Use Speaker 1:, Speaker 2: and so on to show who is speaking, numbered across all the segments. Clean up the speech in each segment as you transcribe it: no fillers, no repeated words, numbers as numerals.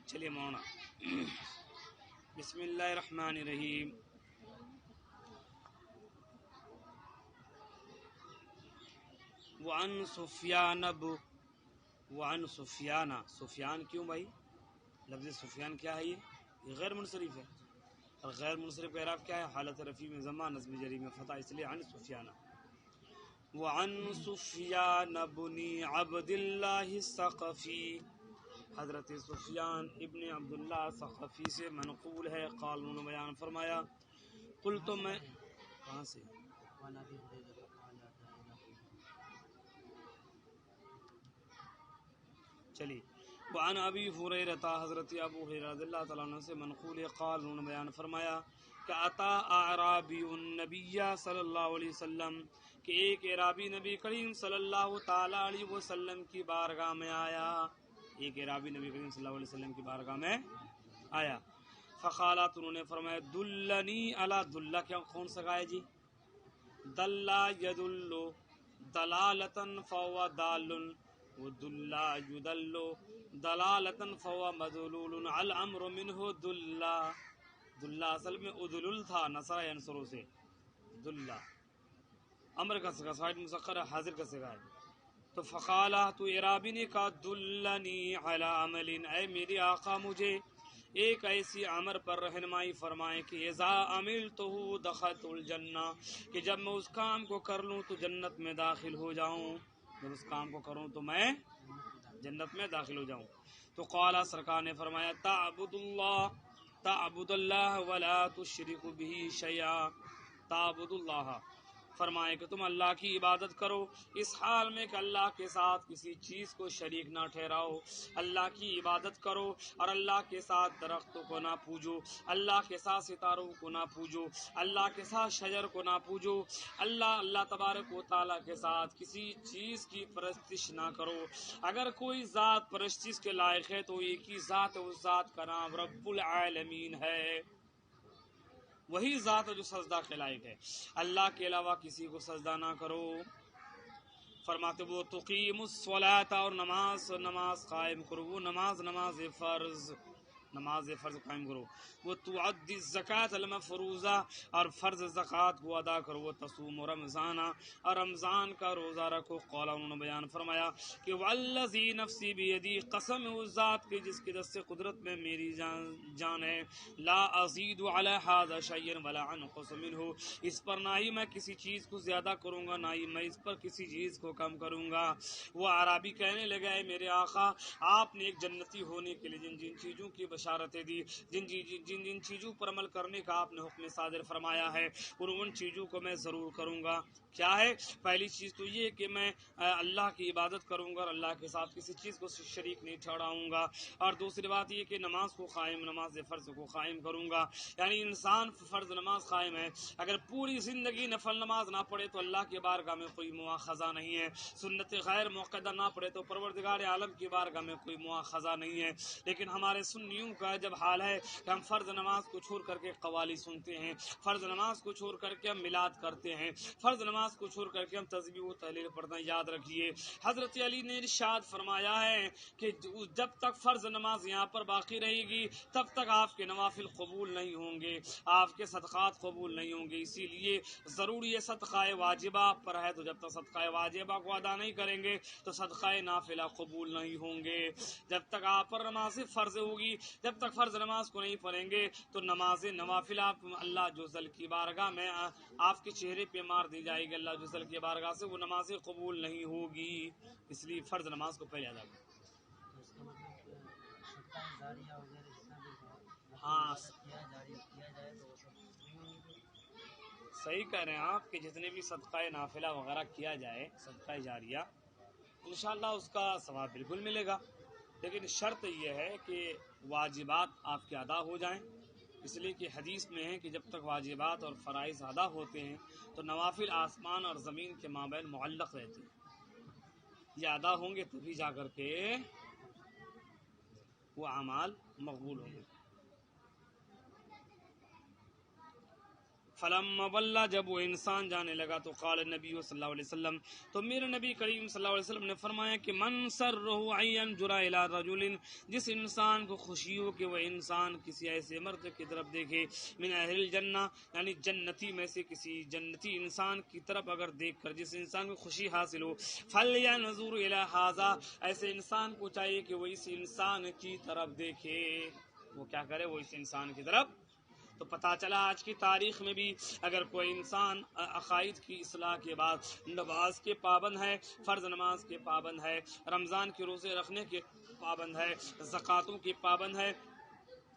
Speaker 1: چلیے مولانا بسم اللہ الرحمن الرحیم. وعن سفیان کیوں بھائی؟ لفظ سفیان کیا ہے؟ یہ غیر منصرف ہے، اور غیر منصرف کا اعراب کیا ہے؟ حالت رفیع میں ضمہ، نصب جری میں فتح، اس لیے عن سفیان. وعن سفیان بن عبد اللہ الثقفی، حضرت سفیان ابن عبداللہ ثقفی سے منقول ہے. قال انہوں نے بیان فرمایا، قلت میں کہاں سے چلی وعن ابی ہریرہ، حضرت ابو ہریرہ رضی اللہ تعالیٰ عنہ سے منقول ہے. قال انہوں نے بیان فرمایا کہ اتا اعرابی النبی صلی اللہ علیہ وسلم، کہ ایک اعرابی نبی کریم صلی اللہ تعالی علیہ وسلم کی بارگاہ میں آیا. ایک اعرابی نبی کریم صلی اللہ علیہ وسلم کی بارگاہ میں آیا. فقالت، انہوں نے فرمایا، دلنی علی، دلہ کیا کون سا گائے جی؟ دلہ یدل دلالتن فهو دال، ودلہ یدل دلالتن فهو مدلول، الامر منہ دلہ. دلہ اصل میں ادلل تھا، نصر ینصرو سے دلہ امر کا سگا، صاحب مسخر حاضر کا سگا ہے. تو فقالہ، تو عرابی نے کہا، دلنی علی عمل، اے میرے آقا مجھے ایک ایسی عمر پر رہنمائی فرمائیں کہ اذا عملتہ دخلت الجنہ، کہ جب میں اس کام کو کر لوں تو جنت میں داخل ہو جاؤں. جب اس کام کو کروں تو میں جنت میں داخل ہو جاؤں. تو قال، سرکار نے فرمایا، تعبد اللہ ولا تشرک به شیئا. تعبد اللہ، فرمائے کہ تم اللہ کی عبادت کرو اس حال میں کہ اللہ کے ساتھ کسی چیز کو شریک نہ ٹھہراؤ. اللہ کی عبادت کرو اور اللہ کے ساتھ درختوں کو نہ پوجو، اللہ کے ساتھ ستاروں کو نہ پوجو، اللہ کے ساتھ شجر کو نہ پوجو، اللہ تبارک و تعالیٰ کے ساتھ کسی چیز کی پرستش نہ کرو. اگر کوئی ذات پرستش کے لائق ہے تو ایک ہی ذات ہے، اس ذات کا نام رب العالمین ہے. وہی ذات ہے جو سجدہ کے لائق ہے. اللہ کے علاوہ کسی کو سجدہ نہ کرو. فرماتے وہ تقیم الصلاۃ، اور نماز قائم کرو. وہ نماز فرض قائم کرو. وہ تعدی الزکاۃ المفروضہ، اور فرض زکوٰۃ کو ادا کرو. وہ تصوم رمضان، اور رمضان کا روزہ رکھو. قال، انہوں نے بیان فرمایا کہ والذی نفسی بیدی، قسم اس ذات کی جس کی دست قدرت میں میری جان ہے، لا ازید علی ھذا شیئا ولا انقص منہ، اس پر نہ ہی میں کسی چیز کو زیادہ کروں گا، نہ ہی میں اس پر کسی چیز کو کم کروں گا. وہ عربی کہنے لگا، ہے میرے آقا، آپ نے ایک جنتی ہونے کے لیے جن جن چیزوں کی بشارتیں دی، جن چیزوں پر عمل کرنے کا آپ نے حکم صادر فرمایا ہے، ان چیزوں کو میں ضرور کروں گا. کیا ہے؟ پہلی چیز تو یہ کہ میں اللہ کی عبادت کروں گا اور اللہ کے ساتھ کسی چیز کو شریک نہیں ٹھہراؤں گا. اور دوسری بات یہ کہ نماز فرض کو قائم کروں گا. یعنی انسان فرض نماز قائم ہے، اگر پوری زندگی نفل نماز نہ پڑھے تو اللہ کے بارگاہ میں کوئی مواخذہ نہیں ہے. سنت غیر موقدہ نہ پڑھے تو پروردگار عالم کی بارگاہ میں کوئی مواخذہ نہیں ہے. لیکن ہمارے سنیوں کا جب حال ہے کہ ہم فرض نماز کو چھوڑ کر کے قوالی سنتے ہیں، فرض نماز کو چھوڑ کر کے ہم میلاد کرتے ہیں، فرض نماز کو چھوڑ کر کے ہم تسبیح و تہلیل پڑھتے ہیں. یاد رکھیے، حضرت علی نے ارشاد فرمایا ہے کہ جب تک فرض نماز یہاں پر باقی رہے گی تب تک آپ کے نوافل قبول نہیں ہوں گے، آپ کے صدقات قبول نہیں ہوں گے. اسی لیے ضروری ہے صدقہ واجبہ آپ پر ہے، تو جب تک صدقہ واجبہ کو ادا نہیں کریں گے تو صدقہ نافلہ قبول نہیں ہوں گے. جب تک آپ پر نماز فرض ہوگی، جب تک فرض نماز کو نہیں پڑھیں گے تو نماز نوافل آپ اللہ جل کی بارگاہ میں آپ کے چہرے پہ مار دی جائے گی. اللہ جل کی بارگاہ سے وہ نماز قبول نہیں ہوگی. اس لیے فرض نماز کو پہلے ادا کریں. ہاں صحیح کہہ رہے ہیں آپ کہ جتنے بھی صدقہ نافلہ وغیرہ کیا جائے، صدقہ جاریہ، انشاءاللہ اس کا ثواب بالکل ملے گا. لیکن شرط یہ ہے کہ واجبات آپ کے ادا ہو جائیں. اس لیے کہ حدیث میں ہے کہ جب تک واجبات اور فرائض ادا ہوتے ہیں تو نوافل آسمان اور زمین کے مابین معلق رہتے ہیں. یہ ادا ہوں گے تبھی جا کر کے وہ اعمال مقبول ہوں گے. فلما ولا جب وہ انسان جانے لگا تو قال نبی صلی اللہ علیہ وسلم تو میرے نبی کریم صلی اللہ علیہ وسلم نے فرمایا کہ من سرہ ان ينظر الى رجل جس انسان کو خوشی ہو کہ وہ انسان کسی ایسے مرد کی طرف دیکھے من اہل الجنہ یعنی جنتی میں سے کسی جنتی انسان کی طرف اگر دیکھ کر جس انسان کو خوشی حاصل ہو فلینظر الى هذا ایسے انسان کو چاہیے کہ وہ اس انسان کی طرف دیکھے وہ کیا کرے وہ اس انسان کی طرف تو پتہ چلا آج کی تاریخ میں بھی اگر کوئی انسان عقائد کی اصلاح کے بعد نماز کے پابند ہے فرض نماز کے پابند ہے رمضان کے روزے رکھنے کے پابند ہے زکاتوں کے پابند ہے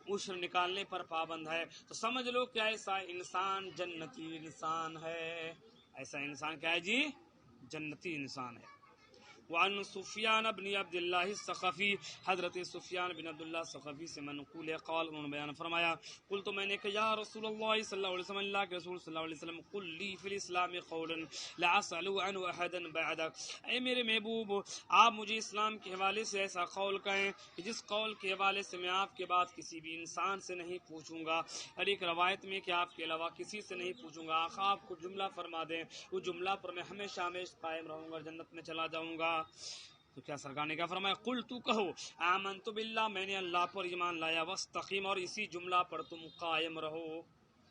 Speaker 1: عشر نکالنے پر پابند ہے تو سمجھ لو کہ ایسا انسان جنتی انسان ہے ایسا انسان کیا ہے جی جنتی انسان ہے وعن سفیان بن عبد اللہ الثقفی حضرت سفیان بن عبد اللہ الثقفی سے منقول ہے قال انہوں نے بیان فرمایا قل تو میں نے کہا یا رسول اللہ صلی اللہ علیہ وسلم اللہ کے رسول صلی اللہ علیہ وسلم قل لی فی الاسلام قولا لا اسأل عنه احدا بعدک اے میرے محبوب آپ مجھے اسلام کے حوالے سے ایسا قول کہیں کہ جس قول کے حوالے سے میں آپ کے بعد کسی بھی انسان سے نہیں پوچھوں گا اور ایک روایت میں کہ آپ کے علاوہ کسی سے نہیں پوچھوں گا آقا آپ کو جملہ فرما دیں وہ جملہ پر میں ہمیشہ ہمیشہ قائم رہوں گا جنت میں چلا جاؤں گا تو کیا سرکار نے کیا فرمایا قل تو کہو آمنت باللہ میں نے اللہ پر ایمان لایا واستقیم اور اسی جملہ پر تم قائم رہو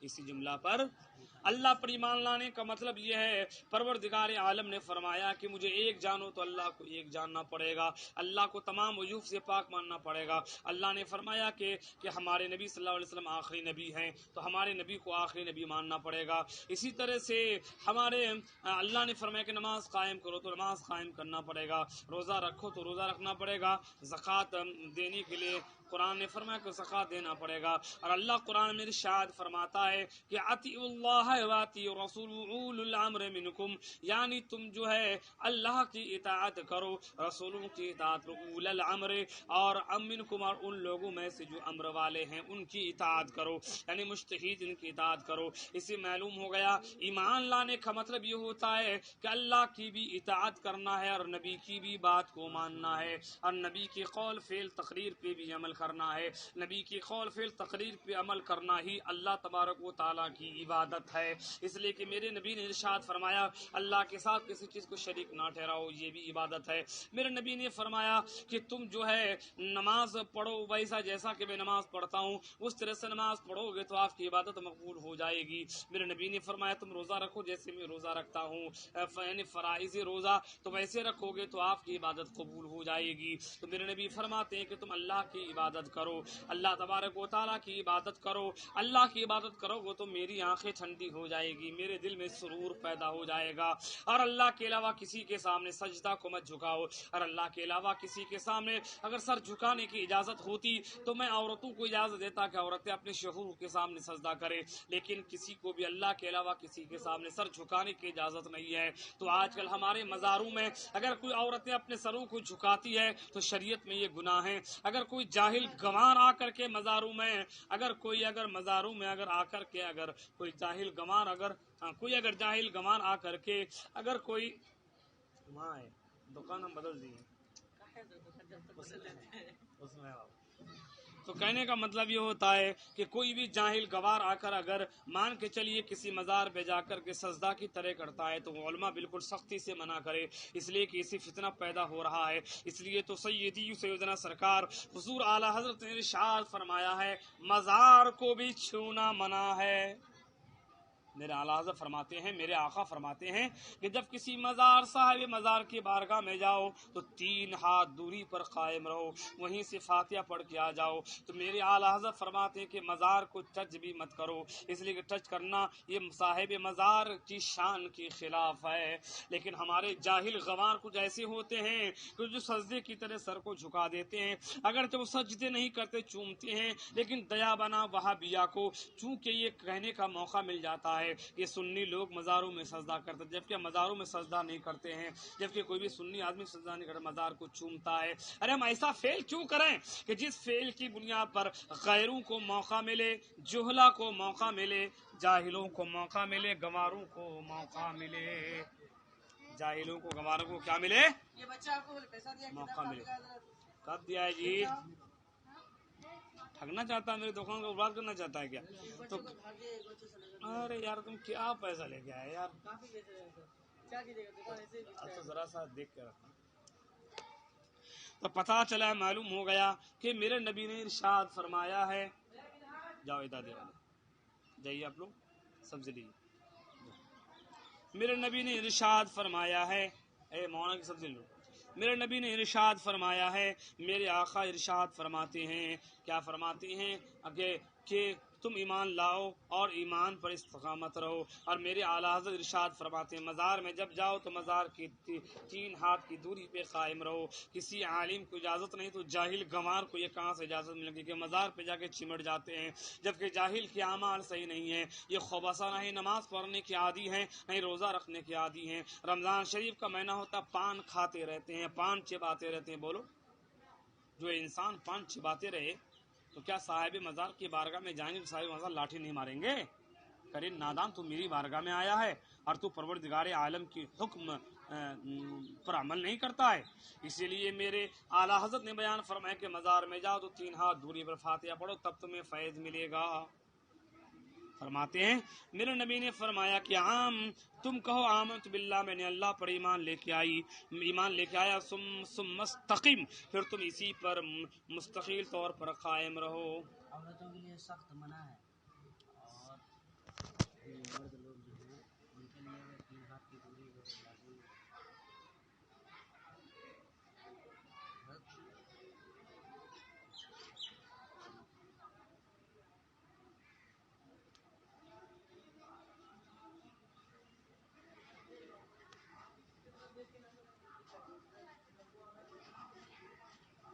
Speaker 1: اسی جملہ پر اللہ پر ایمان لانے کا مطلب یہ ہے پروردگار عالم نے فرمایا کہ مجھے ایک جانو تو اللہ کو ایک جاننا پڑے گا اللہ کو تمام عیوب سے پاک ماننا پڑے گا اللہ نے فرمایا کہ ہمارے نبی صلی اللہ علیہ وسلم آخری نبی ہیں تو ہمارے نبی کو آخری نبی ماننا پڑے گا اسی طرح سے ہمارے اللہ نے فرمایا کہ نماز قائم کرو تو نماز قائم کرنا پڑے گا روزہ رکھو تو روزہ رکھنا پڑے گا زکوٰۃ دینے کے لیے قرآن نے فرمایا کہ زکوٰۃ دینا پڑے گا اور اللہ قرآن میں ارشاد فرماتا ہے کہ اطیعوا اللہ واطیعوا الرسول اولو الامر منکم یعنی تم جو ہے اللہ کی اطاعت کرو رسولوں کی اطاعت کرو اولو الامر اور منکم اور ان لوگوں میں سے جو امر والے ہیں ان کی اطاعت کرو یعنی مجتہد ان کی اطاعت کرو اسے معلوم ہو گیا ایمان لانے کا مطلب یہ ہوتا ہے کہ اللہ کی بھی اطاعت کرنا ہے اور نبی کی بھی بات کو ماننا ہے اور نبی کی قول فعل تقریر پہ بھی عمل کرنا ہے نبی کی قول فعل تقریر پہ عمل کرنا ہی اللہ تبارک و تعالیٰ کی عبادت ہے اس لیے کہ میرے نبی نے ارشاد فرمایا اللہ کے ساتھ کسی چیز کو شریک نہ ٹھہراؤ یہ بھی عبادت ہے میرے نبی نے فرمایا کہ تم جو ہے نماز پڑھو ویسا جیسا کہ میں نماز پڑھتا ہوں اس طرح سے نماز پڑھو گے تو آپ کی عبادت مقبول ہو جائے گی میرے نبی نے فرمایا تم روزہ رکھو جیسے میں روزہ رکھتا ہوں یعنی فرائض روزہ تو ویسے رکھو گے تو آپ کی عبادت قبول ہو جائے گی تو میرے نبی فرماتے ہیں کہ تم اللہ کی عبادت کرو اللہ تبارک و تعالیٰ کی عبادت کرو اللہ کی عبادت کرو گے تو میری آنکھیں ٹھنڈی ہو جائے گی میرے دل میں سرور پیدا ہو جائے گا اور اللہ کے علاوہ کسی کے سامنے سجدہ کو مت جھکاؤ اور اللہ کے علاوہ کسی کے سامنے اگر سر جھکانے کی اجازت ہوتی تو میں عورتوں کو اجازت دیتا کہ عورتیں اپنے شوہر کے سامنے سجدہ کرے لیکن کسی کو بھی اللہ کے علاوہ کسی کے سامنے سر جھکانے کی اجازت نہیں ہے تو آج کل ہمارے مزاروں میں اگر کوئی عورتیں اپنے سروں کو جھکاتی ہے تو شریعت میں یہ گناہ ہے اگر کوئی جاہل گنوار آ کر کے مزاروں میں اگر مزاروں میں اگر آ کر کے اگر کوئی جاہل گنوار اگر جاہل گنوار آ کر کے اگر کوئی وہاں ہے دکان ہم بدل دیے اس میں تو کہنے کا مطلب یہ ہوتا ہے کہ کوئی بھی جاہل گوار آ کر اگر مان کے چلیے کسی مزار پہ جا کر کے سجدہ کی طرح کرتا ہے تو علماء بالکل سختی سے منع کرے اس لیے کہ اسی فتنہ پیدا ہو رہا ہے اس لیے تو سیدنا سرکار حضور اعلیٰ حضرت نے ارشاد فرمایا ہے مزار کو بھی چھونا منع ہے میرے اعلیٰ حضرت فرماتے ہیں میرے آقا فرماتے ہیں کہ جب کسی مزار صاحب مزار کی بارگاہ میں جاؤ تو 3 ہاتھ دوری پر قائم رہو وہیں سے فاتحہ پڑھ کے آ جاؤ تو میرے اعلیٰ حضرت فرماتے ہیں کہ مزار کو ٹچ بھی مت کرو اس لیے کہ ٹچ کرنا یہ صاحب مزار کی شان کے خلاف ہے لیکن ہمارے جاہل گنوار کچھ ایسے ہوتے ہیں کہ جو سجدے کی طرح سر کو جھکا دیتے ہیں اگر جب وہ سجدے نہیں کرتے چومتے ہیں لیکن دیا بنا وہابیہ کو چونکہ یہ کہنے کا موقع مل جاتا ہے یہ سنی لوگ مزاروں میں سجدہ کرتے جبکہ مزاروں میں سجدہ نہیں کرتے ہیں جبکہ کوئی بھی سنی آدمی سجدہ نہیں کرتا مزار کو چومتا ہے ارے ہم ایسا فعل کیوں کریں کہ جس فعل کی بنیاد پر غیروں کو موقع ملے جہلا کو موقع ملے جاہلوں کو موقع ملے گنواروں کو موقع ملے جاہلوں کو گنواروں کو کیا ملے موقع ملے کب دیا ہے جی ٹھگنا چاہتا ہے, میری دکان کو برباد کرنا چاہتا ہے کیا؟ تو ارے یار تم کیا پیسہ لے کے آئے یار, تو ذرا سا دیکھ کے رکھنا. تو پتہ چلا, معلوم ہو گیا کہ میرے نبی نے ارشاد فرمایا ہے, جاؤ ادا دے والے جائیے آپ لوگ سبزی لیجیے. میرے نبی نے ارشاد فرمایا ہے, اے مولانا کی سبزی لو. میرے نبی نے ارشاد فرمایا ہے, میرے آقا ارشاد فرماتے ہیں, کیا فرماتے ہیں کہ تم ایمان لاؤ اور ایمان پر استقامت رہو. اور میرے اعلیٰ حضرت ارشاد فرماتے ہیں, مزار میں جب جاؤ تو مزار کی 3 ہاتھ کی دوری پہ قائم رہو. کسی عالم کو اجازت نہیں تو جاہل گنوار کو یہ کہاں سے اجازت ملے گی کہ مزار پہ جا کے چمٹ جاتے ہیں, جبکہ جاہل کے اعمال صحیح نہیں ہے. یہ خبثہ نہیں نماز پڑھنے کے عادی ہیں, نہیں روزہ رکھنے کے عادی ہیں. رمضان شریف کا مہینہ ہوتا, پان کھاتے رہتے ہیں, پان چباتے رہتے ہیں. بولو, جو انسان پان چباتے رہے تو کیا صاحب مزار کی بارگاہ میں جائیں گے تو صاحب مزار لاٹھی نہیں ماریں گے؟ کرے نادان, تو میری بارگاہ میں آیا ہے اور تو پروردگار عالم کی حکم پر عمل نہیں کرتا ہے. اسی لیے میرے اعلیٰ حضرت نے بیان فرمایا کہ مزار میں جاؤ تو 3 ہاتھ دوری پر فاتحہ پڑھو, تب تمہیں فیض ملے گا. فرماتے ہیں میرے نبی نے فرمایا کہ تم کہو آمنت باللہ, میں نے اللہ پر ایمان لے کے آیا, ثم مستقیم, پھر تم اسی پر مستقل طور پر قائم رہو.
Speaker 2: عورتوں کے لیے سخت منع ہے, اور مرد لوگ جو ہیں ان کے لیے وہ 3 ہاتھ کی دوری وہ لازمی ہے.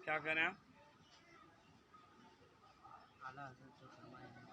Speaker 1: کیا کہہ رہے ہیں آپ؟
Speaker 2: اعلیٰ حضرت جو فرمائے ہیں